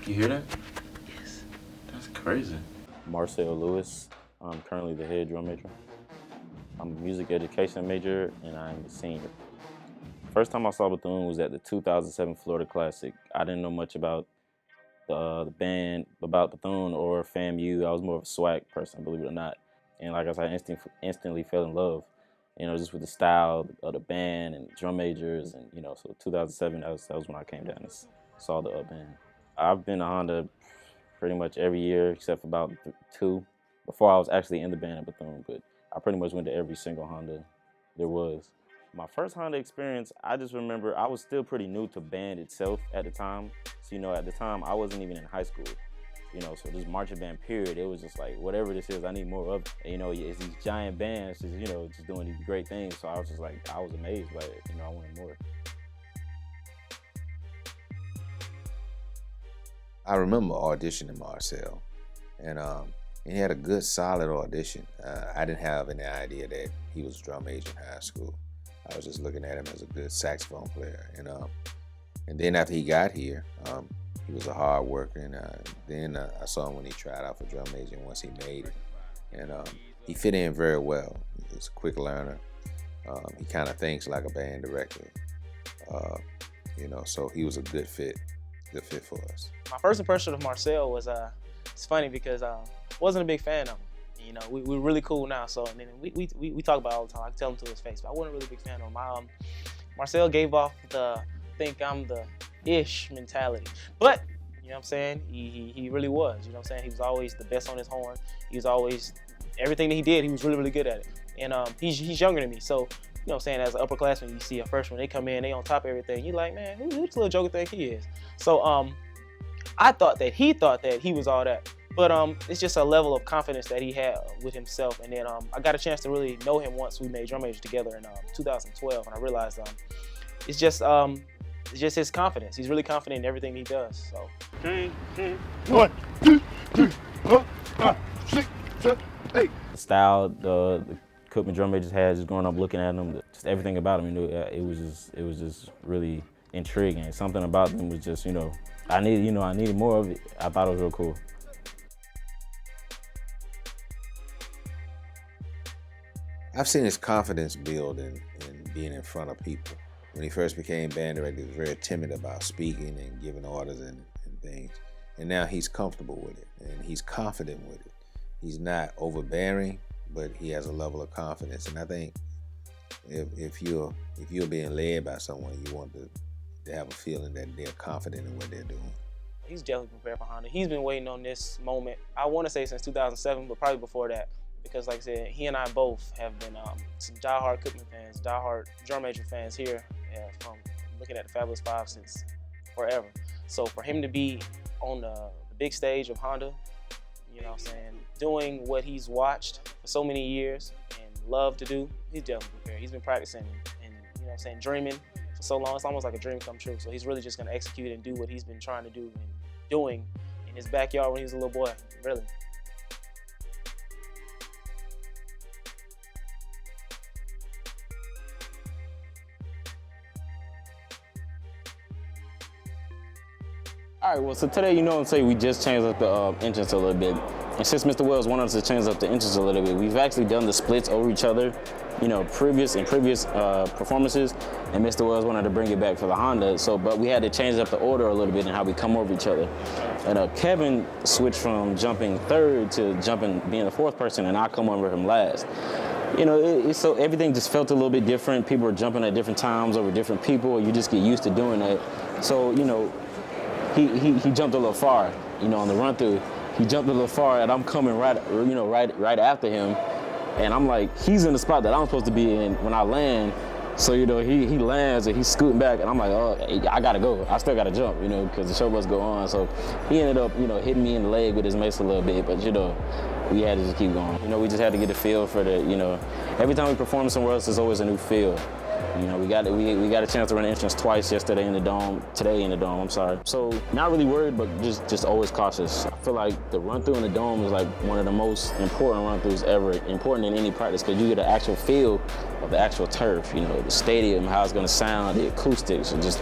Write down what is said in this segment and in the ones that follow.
You hear that? Yes. That's crazy. Marcel Lewis. I'm currently the head drum major. I'm a music education major, and I'm a senior. First time I saw Bethune was at the 2007 Florida Classic. I didn't know much about the band, about Bethune or FAMU. I was more of a swag person, believe it or not. And like I said, I instantly fell in love, just with the style of the band and drum majors. And, so 2007, that was when I came down and saw the band. I've been to Honda pretty much every year except for about 2 before I was actually in the band at Bethune, but I pretty much went to every single Honda there was. My first Honda experience, I just remember I was still pretty new to band itself at the time. So, at the time, I wasn't even in high school. So this marching band period, it was just like, whatever this is, I need more of it. And, it's these giant bands just doing these great things. So I was just like, I was amazed by it. I wanted more. I remember auditioning Marcel, and he had a good, solid audition. I didn't have any idea that he was a drum major in high school. I was just looking at him as a good saxophone player, and then after he got here, he was a hard worker, and then I saw him when he tried out for drum major, and once he made it, and he fit in very well. He's a quick learner. He kind of thinks like a band director, so he was a good fit for us. My first impression of Marcel was, it's funny because I wasn't a big fan of him. We're really cool now, so and then we talk about it all the time. I can tell him to his face, but I wasn't really a big fan of him. Marcel gave off the think I'm the ish mentality, but you know what I'm saying, he really was. You know what I'm saying, he was always the best on his horn. He was always, everything that he did, he was really, really good at it. And he's younger than me, so you know what I'm saying, as an upperclassman, you see a freshman, they come in, they on top of everything. You're like, man, who this little joker think he is? So I thought that he was all that. But it's just a level of confidence that he had with himself. And then I got a chance to really know him once we made drum major together in 2012, and I realized it's just his confidence. He's really confident in everything he does. So. 1, 2, 3, 4, 5, 6, 7, 8. The style the Cookman drum majors had, just growing up looking at them, just everything about them, it was just really intriguing. Something about them was just, I needed more of it. I thought it was real cool. I've seen his confidence build in being in front of people. When he first became band director, he was very timid about speaking and giving orders and things. And now he's comfortable with it, and he's confident with it. He's not overbearing, but he has a level of confidence. And I think if you're being led by someone, you want to have a feeling that they're confident in what they're doing. He's definitely prepared for Honda. He's been waiting on this moment, I want to say since 2007, but probably before that. Because like I said, he and I both have been some diehard Cookman fans, diehard drum major fans here, from looking at the Fabulous Five since forever. So for him to be on the big stage of Honda, you know what I'm saying, doing what he's watched for so many years and loved to do, he's definitely prepared. He's been practicing and you know what I'm saying, dreaming for so long. It's almost like a dream come true. So he's really just gonna execute and do what he's been trying to do and doing in his backyard when he was a little boy, really. All right, well, so today, we just changed up the entrance a little bit. And since Mr. Wells wanted us to change up the entrance a little bit, we've actually done the splits over each other, previous performances, and Mr. Wells wanted to bring it back for the Honda, but we had to change up the order a little bit and how we come over each other. And Kevin switched from jumping third to being the fourth person, and I come over him last. So everything just felt a little bit different. People were jumping at different times over different people, and you just get used to doing that. So, he jumped a little far, on the run through. He jumped a little far, and I'm coming right after him, and I'm like, he's in the spot that I'm supposed to be in when I land. So he lands and he's scooting back, and I'm like, oh, I gotta go. I still gotta jump, because the show must go on. So he ended up, hitting me in the leg with his mace a little bit, but we had to just keep going. We just had to get a feel for the, every time we perform somewhere else, there's always a new feel. You know, we got a chance to run the entrance twice today in the dome, I'm sorry. So not really worried, but just always cautious. I feel like the run through in the dome is like one of the most important run throughs ever, important in any practice, because you get an actual feel of the actual turf, you know, the stadium, how it's gonna sound, the acoustics, and just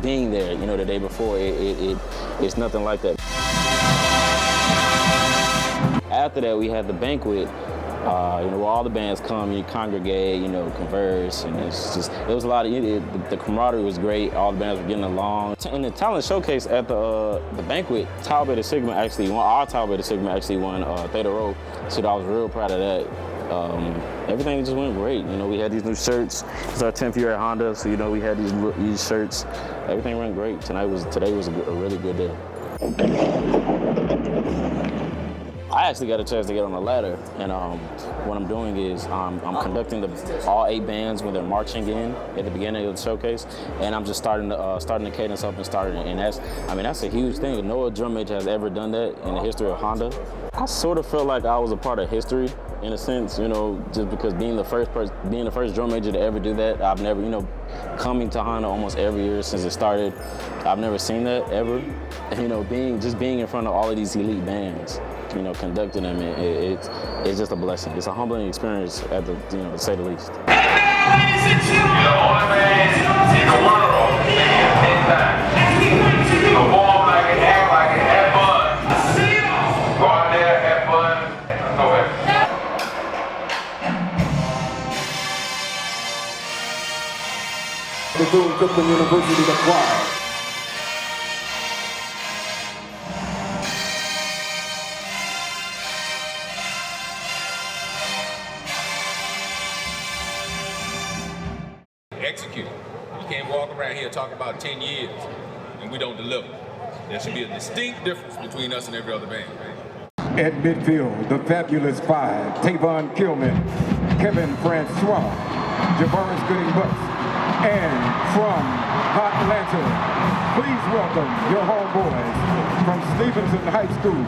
being there, you know, the day before, it's nothing like that. After that, we had the banquet, you know, where all the bands come, you congregate, you know, converse, and it was a lot of, the camaraderie was great, all the bands were getting along. In the talent showcase at the banquet, Tau Beta Sigma actually won, our Tau Beta Sigma actually won Theta Rho, so I was real proud of that. Everything just went great. You know, we had these new shirts. It's our 10th year at Honda, so you know we had these shirts. Everything went great. Today was a really good day. I actually got a chance to get on the ladder, and what I'm doing is I'm conducting all 8 bands when they're marching in at the beginning of the showcase, and I'm just starting the cadence up and starting it. And that's a huge thing. No drum major has ever done that in the history of Honda. I sort of felt like I was a part of history in a sense, you know, just because being the first drum major to ever do that. I've never, you know, coming to Honda almost every year since it started, I've never seen that ever. And, you know, being in front of all of these elite bands, you know, conducting them, it's just a blessing. It's a humbling experience, to say the least. Ladies and gentlemen, the only man in the world in that perform like it, act like it, have fun. Go out there, have fun. Go ahead. Bethune-Cookman University Choir. Execute. You can't walk around here talking about 10 years and we don't deliver. There should be a distinct difference between us and every other band. At midfield, the Fabulous Five, Tavon Kilman, Kevin Francois, Javaris Gooding-Butts, and from Hot Atlanta, please welcome your homeboys from Stevenson High School,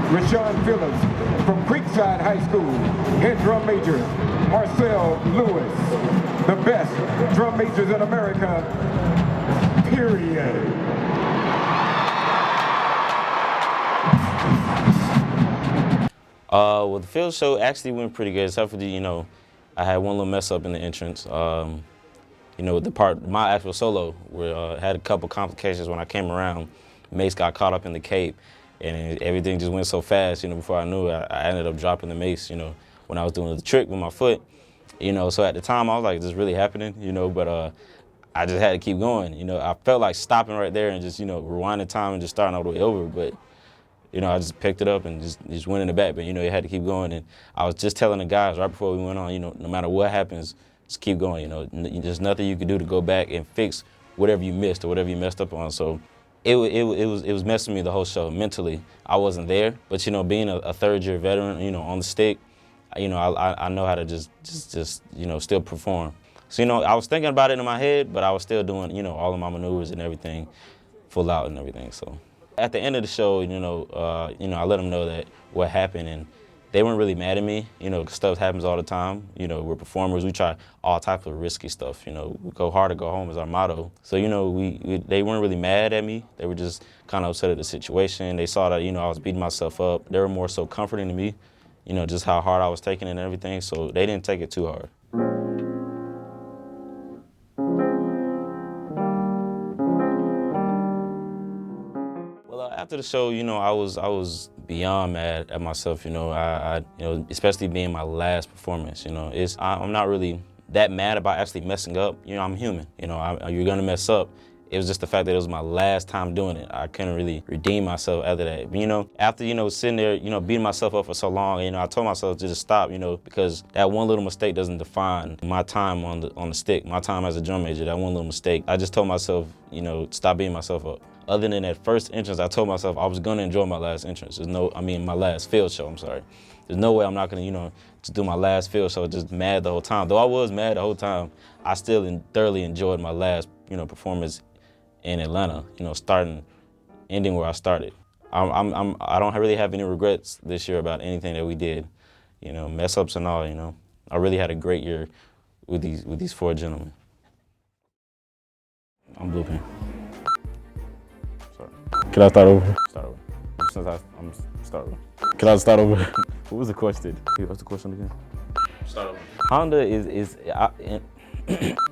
Rashawn Phillips, from Creekside High School, head drum major, Marcel Lewis, the best drum majors in America, period. Well, the field show actually went pretty good, except for I had one little mess up in the entrance. You know, my actual solo, had a couple complications when I came around. Mace got caught up in the cape, and everything just went so fast. You know, before I knew it, I ended up dropping the mace. You know, when I was doing the trick with my foot. You know, so at the time I was like, "Is this really happening?" You know, but I just had to keep going. You know, I felt like stopping right there and just rewinding time and just starting all the way over, but. You know, I just picked it up and just went in the back, but you had to keep going. And I was just telling the guys right before we went on, no matter what happens, just keep going. There's nothing you can do to go back and fix whatever you missed or whatever you messed up on. So it was messing me the whole show mentally. I wasn't there, but being a third-year veteran, on the stick, I know how to just still perform. So I was thinking about it in my head, but I was still doing all of my maneuvers and everything, full out and everything. So. At the end of the show, I let them know that what happened, and they weren't really mad at me. Stuff happens all the time. We're performers. We try all types of risky stuff. We go hard or go home is our motto. So they weren't really mad at me. They were just kind of upset at the situation. They saw that I was beating myself up. They were more so comforting to me, just how hard I was taking it and everything. So they didn't take it too hard. After the show, I was beyond mad at myself. Especially being my last performance. I'm not really that mad about actually messing up. I'm human. You're gonna mess up. It was just the fact that it was my last time doing it. I couldn't really redeem myself after that. But, after sitting there, beating myself up for so long, I told myself to just stop. Because that one little mistake doesn't define my time on the stick, my time as a drum major. That one little mistake. I just told myself, stop beating myself up. Other than that first entrance, I told myself I was gonna enjoy my last entrance. My last field show, I'm sorry. There's no way I'm not gonna, just do my last field show just mad the whole time. Though I was mad the whole time, I still thoroughly enjoyed my last, performance in Atlanta, ending where I started. I don't really have any regrets this year about anything that we did, mess ups and all, I really had a great year with these 4 gentlemen. I'm blue pen. Sorry. Can I start over? Start over. Since I'm start over. Can I start over? What was the question? What's the question again? Start over. Honda is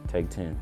take 10.